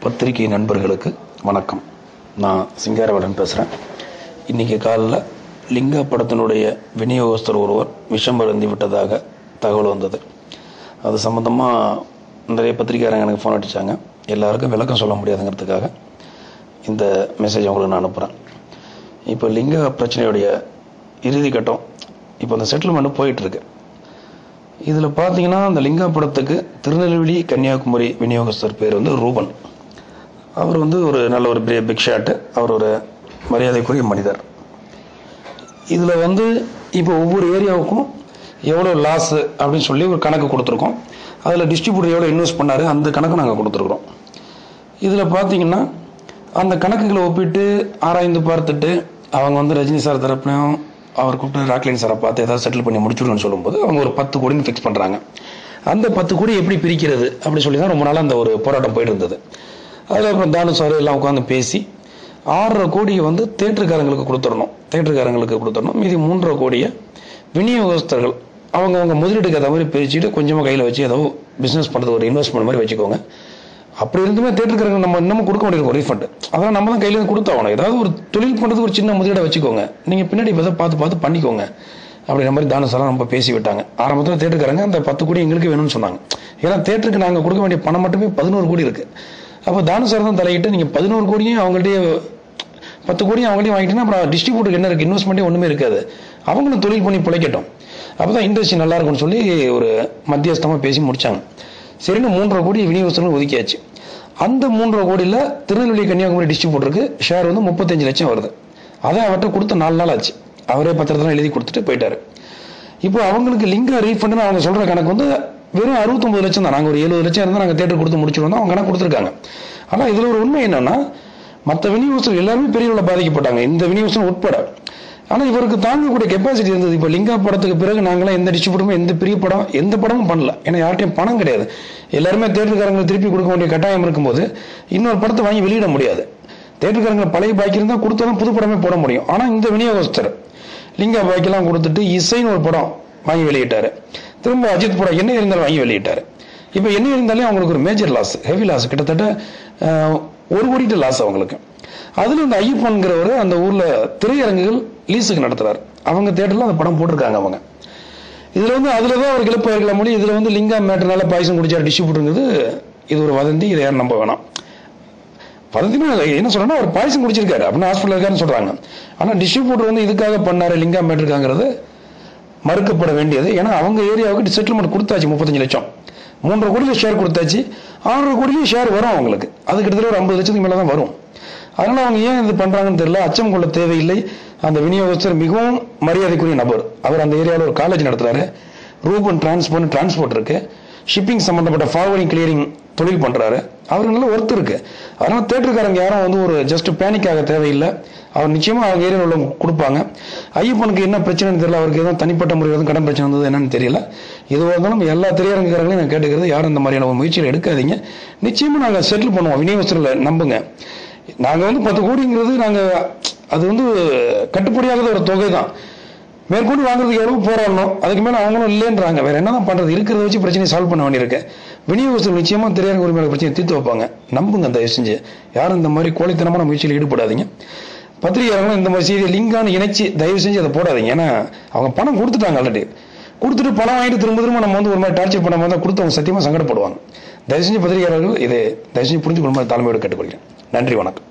பத்திரிகை நண்பர்களுக்கு வணக்கம். நான் சிங்காரவேலன் பேசுகிறேன். இன்றைக்கி காலையில் லிங்கா படத்தினுடைய விநியோகஸ்தர் ஒருவர் விஷம் அருந்தி விட்டதாக தகவல் வந்தது. அது சம்மந்தமாக நிறைய பத்திரிகையாளங்க எனக்கு ஃபோன் அடித்தாங்க. எல்லாருக்கும் விளக்கம் சொல்ல முடியாதுங்கிறதுக்காக இந்த மெசேஜ் உங்களுக்கு நான் அனுப்புகிறேன். இப்போ லிங்கா பிரச்சனையுடைய இறுதி கட்டம் இப்போ அந்த செட்டில்மெண்ட் போயிட்டுருக்கு. இதில் பார்த்தீங்கன்னா அந்த லிங்கா படத்துக்கு திருநெல்வேலி கன்னியாகுமரி விநியோகஸ்தர் பேர் ரூபன். அவர் ஒரு நல்ல ஒரு பிக் ஷாட்டு. அவர் ஒரு மரியாதைக்குரிய மனிதர். இதில் இப்போ ஒவ்வொரு ஏரியாவுக்கும் எவ்வளோ லாஸு அப்படின்னு சொல்லி ஒரு கணக்கு கொடுத்துருக்கோம். அதில் டிஸ்ட்ரிபியூட்டர் எவ்வளோ இன்வெஸ்ட் பண்ணார் அந்த கணக்கு நாங்கள் கொடுத்துருக்குறோம். இதில் பார்த்தீங்கன்னா அந்த கணக்குகளை ஒப்பிட்டு ஆராய்ந்து பார்த்துட்டு அவங்க ரஜினி சார் தரப்புலையும் அவர் கூப்பிட்டு ராக்லைன் சாரை பார்த்து ஏதாவது செட்டில் பண்ணி முடிச்சுடுன்னு சொல்லும்போது அவங்க ஒரு 10 கோடின்னு ஃபிக்ஸ் பண்ணுறாங்க. அந்த 10 கோடி எப்படி பிரிக்கிறது அப்படி சொல்லி தான் ரொம்ப நாளாக அந்த ஒரு போராட்டம் போயிட்டு இருந்தது. அதில் அப்புறம் தானு சார் எல்லாம் உட்காந்து பேசி 6.5 கோடியை தேட்டருக்காரங்களுக்கு கொடுத்துடணும். மீதி 3.5 கோடியை விநியோகஸ்தர்கள் அவங்க முதலீட்டுக்கு ஏற்ற மாதிரி பிரிச்சுட்டு கொஞ்சமாக கையில் வச்சு ஏதோ பிஸ்னஸ் பண்ணுறது ஒரு இன்வெஸ்ட்மெண்ட் மாதிரி வச்சுக்கோங்க. அப்படி இருந்துமே தேட்டருக்காரங்க நம்ம இன்னமும் கொடுக்க வேண்டியிருக்கோம் ரீஃபண்ட். அதெல்லாம் நம்ம தான் கையிலேருந்து கொடுத்தாகணும். ஏதாவது ஒரு தொழில் பண்ணுறதுக்கு ஒரு சின்ன முதலீடை வச்சுக்கோங்க. நீங்கள் பின்னாடி இப்போ பார்த்து பண்ணிக்கோங்க அப்படின்ற மாதிரி தானு சார் நம்ம பேசி விட்டாங்க. ஆரம்பத்தில் தேட்டருக்காரங்க அந்த 10 கோடி எங்களுக்கு வேணும்னு சொன்னாங்க. ஏன்னா தேட்டருக்கு நாங்கள் கொடுக்க வேண்டிய பணம் மட்டுமே 11 கோடி இருக்குது. அப்போ தானு சார் தான் தலையிட்டு நீங்கள் 11 கோடியும் அவங்கள்ட்டே 10 கோடியும் அவங்கள்ட்டையும் வாங்கிட்டீங்கன்னா அப்புறம் டிஸ்ட்ரிபியூட்டருக்கு என்ன இருக்குது, இன்வெஸ்ட்மெண்ட்டே ஒன்றுமே இருக்காது. அவங்களும் தொழில் பண்ணி பிழைக்கட்டும். அப்போ தான் இண்டஸ்ட்ரி நல்லா இருக்கும்னு சொல்லி ஒரு மத்தியஸ்தமாக பேசி முடித்தாங்க. சரின்னு 3.5 கோடி விநியோகஸ்தர்கள் ஒதுக்கியாச்சு. அந்த 3.5 கோடியில் திருநெல்வேலி கன்னியாகுமரி டிஸ்ட்ரிபியூட்டருக்கு ஷேர் 35 லட்சம் வருது. அதை அவர்கிட்ட கொடுத்த 4 நாள் ஆச்சு. அவரே பத்திரத்தில் எழுதி கொடுத்துட்டு போயிட்டாரு. இப்போ அவங்களுக்கு லிங்கா ரீஃபண்டுன்னு அவங்க சொல்கிற கணக்கு வெறும் 69 லட்சம் தான். நாங்கள் ஒரு 70 லட்சம் இருந்தால் நாங்கள் தேட்டர் கொடுத்து முடிச்சிருந்தோம். அவங்க கணக்கு கொடுத்துருக்காங்க. ஆனால் இதில் ஒரு உண்மை என்னன்னா, மற்ற விநியோகஸ்தர்கள் எல்லாருமே பெரிய அளவில் பாதிக்கப்பட்டாங்க, இந்த விநியோகஸ்தர் உட்பட. ஆனால் இவருக்கு தாங்கக்கூடிய கெப்பாசிட்டி இருந்தது. இப்போ லிங்கா படத்துக்கு பிறகு நாங்களாம் எந்த டிஸ்ட்ரிபியூட்டருமே எந்த படமும் பண்ணல. ஏன்னா யார்ட்டையும் பணம் கிடையாது. எல்லாருமே தேட்டருக்காரங்களை திருப்பி கொடுக்க வேண்டிய கட்டாயம் இருக்கும்போது இன்னொரு படத்தை வாங்கி வெளியிட முடியாது. தேட்டருக்காரங்களை பழைய பாக்கி இருந்தால் கொடுத்தாலும் புது படமே போட முடியும். ஆனால் இந்த விநியோகஸ்தர் லிங்கா பாக்கிலாம் கொடுத்துட்டு இசைன்னு ஒரு படம் வாங்கி வெளியிட்டாரு. திரும்ப அஜித் படம் என்ன இருந்தாலும் வாங்கி வெளியிட்டாரு. இப்போ என்ன இருந்தாலே அவங்களுக்கு ஒரு மேஜர் லாஸ், ஹெவி லாஸ், கிட்டத்தட்ட 1 கோடி லாஸ் அவங்களுக்கு. அதில் இந்த ஐயப்பன்கிறவர் அந்த ஊரில் திரையரங்குகள் லீஸுக்கு நடத்துறாரு. அவங்க தேட்டரில் அந்த படம் போட்டிருக்காங்க. அவங்க இதில் அதில் தான் அவர் கிளப்பாயிருக்கலாம் மொழி. இதில் லிங்கா மேட்டர்னால பாய்சன் குடிச்சார் டிஸ்ட்ரிபியூட்டருங்கிறது இது ஒரு வதந்தி. இதை யாரும் நம்ப வேணாம். வதந்தினா என்ன சொல்றேன்னா அவர் பாய்சன் குடிச்சிருக்காரு அப்படின்னு ஹாஸ்பிட்டல் இருக்காருன்னு சொல்றாங்க. ஆனால் டிஸ்ட்ரிபியூட்டர் இதுக்காக பண்ணாரு லிங்கா மேட்டருக்காங்கிறது மறுக்கப்பட வேண்டியது. ஏன்னா அவங்க ஏரியாவுக்கு செட்டில்மெண்ட் கொடுத்தாச்சு 35 லட்சம். 3.5 கோடியில் ஷேர் கொடுத்தாச்சு. 6.5 கோடியிலும் ஷேர் வரும் அவங்களுக்கு. அது கிட்டத்தட்ட ஒரு 50 லட்சத்துக்கு மேலே தான் வரும். அதனால அவங்க ஏன் இது பண்றாங்கன்னு தெரியல. அச்சம் கொள்ள தேவையில்லை. அந்த விநியோகஸ்தர் மிகவும் மரியாதைக்குரிய நபர். அவர் அந்த ஏரியாவில் ஒரு காலேஜ் நடத்துறாரு. ரூபன் டிரான்ஸ்போர்ட் இருக்கு. ஷிப்பிங் சம்பந்தப்பட்ட ஃபார்வர்டிங் கிளியரிங் தொழில் பண்றாரு. அவருக்கு நல்ல ஒர்த் இருக்கு. அதனால தேட்டருக்காரங்க யாரும் ஒரு ஜஸ்ட் பேனிக் ஆக தேவையில்லை. அவர் நிச்சயமா அவங்க ஏரியாவில் உள்ள கொடுப்பாங்க. ஐயப்பனுக்கு என்ன பிரச்சனைன்னு தெரியல. அவருக்கு எதுவும் தனிப்பட்ட முறையில் கடன் பிரச்சனை வந்தது என்னன்னு தெரியல. எதுவாக இருந்தாலும் எல்லா திரையரங்குக்காரங்களையும் நான் கேட்டுக்கிறது, யாரும் இந்த மாதிரியான ஒரு முயற்சியில் எடுக்காதீங்க. நிச்சயமா நாங்கள் செட்டில் பண்ணுவோம். விநியோகஸ்தர்களை நம்புங்க. நாங்கள் 10 கோடிங்கிறது அது கட்டுப்படியாகாத ஒரு தொகை தான். மேற்கொண்டு வாங்குறதுக்கு எவ்வளவு போராடணும். அதுக்கு மேலே அவங்களும் இல்லைன்றாங்க. வேற என்னதான் பண்றது? இருக்கிறத வச்சு பிரச்சனையை சால்வ் பண்ண வேண்டியிருக்கு. விநியோகஸ்தர்கள் நிச்சயமா திரையரங்கு உரிமையாளர் பிரச்சனையை தீர்த்து வைப்பாங்க. நம்புங்க. தயவு செஞ்சு யாரும் இந்த மாதிரி கோழைத்தனமான முயற்சியில் ஈடுபடாதீங்க. பத்திரிகையாளர்களும் இந்த மாதிரி செய்தியை லிங்கான்னு இணைச்சு தயவு செஞ்சு அதை போடாதீங்க. ஏன்னா அவங்க பணம் கொடுத்துட்டாங்க. ஆல்ரெடி கொடுத்துட்டு பணம் வாங்கிட்டு திரும்ப நம்ம ஒரு மாதிரி டார்ச்சர் பண்ண மாதிரி கொடுத்து அவங்க சத்தியமா சங்கடப்படுவாங்க. தயவு செஞ்சு பத்திரிகையாளர்கள் இதை தயவு செஞ்சு புரிஞ்சுக்கொள்ளும் தாழ்மையோடு கேட்டுக்கொள்கிறேன். நன்றி, வணக்கம்.